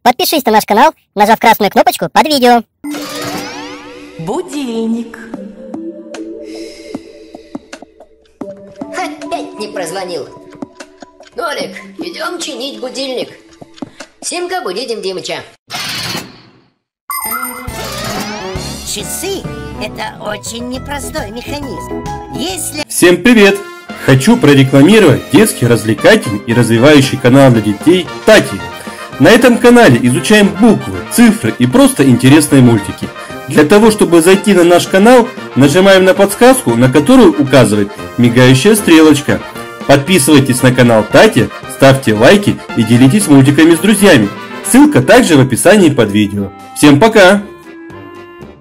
Подпишись на наш канал, нажав красную кнопочку под видео. Будильник. Опять не прозвонил. Нолик, идем чинить будильник. Симка, буди Дим Димыча. Часы – это очень непростой механизм. Если... Всем привет! Хочу прорекламировать детский, развлекательный и развивающий канал для детей Тати. На этом канале изучаем буквы, цифры и просто интересные мультики. Для того, чтобы зайти на наш канал, нажимаем на подсказку, на которую указывает мигающая стрелочка. Подписывайтесь на канал Тати, ставьте лайки и делитесь мультиками с друзьями. Ссылка также в описании под видео. Всем пока!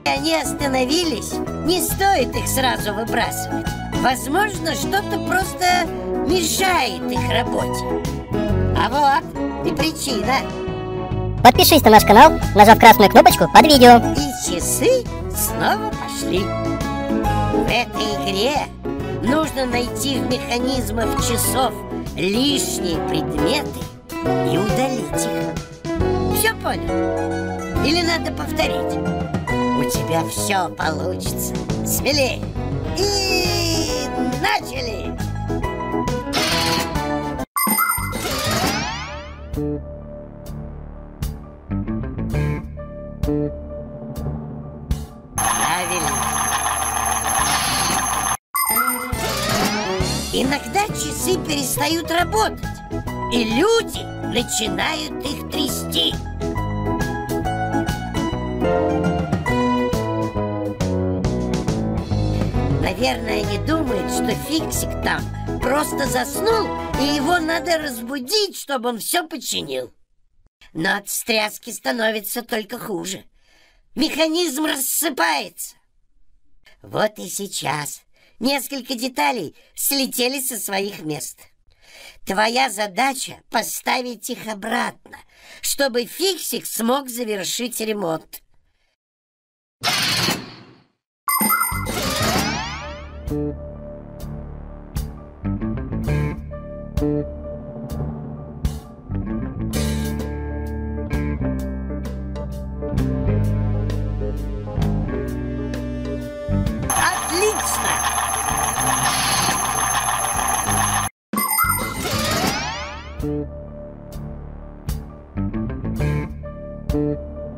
Они остановились, не стоит их сразу выбрасывать. Возможно, что-то просто мешает их работе. А вот и причина. Подпишись на наш канал, нажав красную кнопочку под видео. И часы снова пошли. В этой игре нужно найти в механизмах часов лишние предметы и удалить их. Все понял? Или надо повторить? У тебя все получится. Смелее. И начали! Правильно. Иногда часы перестают работать, и люди начинают их трясти. Наверное, они думают, что Фиксик там просто заснул, и его надо разбудить, чтобы он все починил. Но от встряски становится только хуже. Механизм рассыпается. Вот и сейчас несколько деталей слетели со своих мест. Твоя задача — поставить их обратно, чтобы Фиксик смог завершить ремонт. Отлично!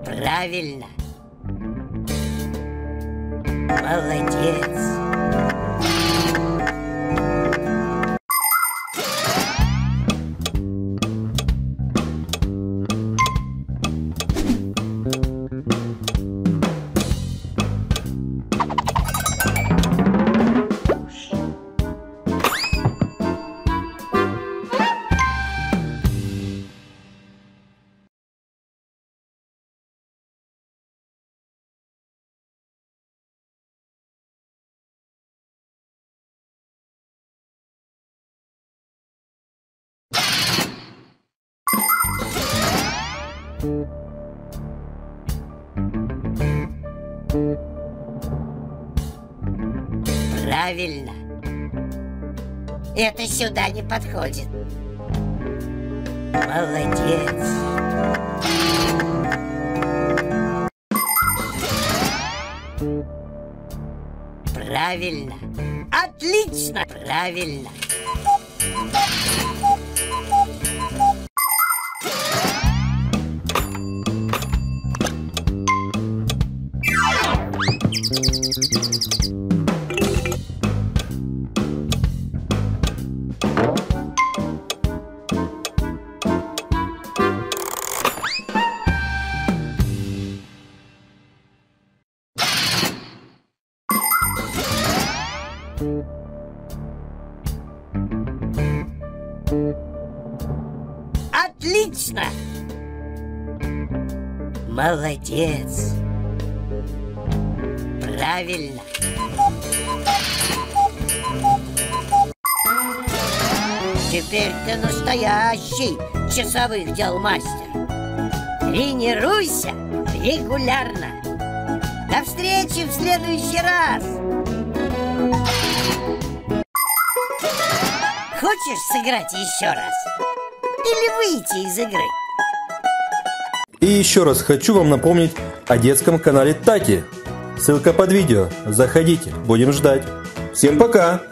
Правильно. Молодец. Правильно. Это сюда не подходит. Молодец. Правильно. Отлично. Правильно. Отлично! Молодец! Правильно! Теперь ты настоящий часовых дел мастер. Тренируйся регулярно. До встречи в следующий раз! Хочешь сыграть еще раз? Или выйти из игры? И еще раз хочу вам напомнить о детском канале Тати. Ссылка под видео. Заходите, будем ждать. Всем пока!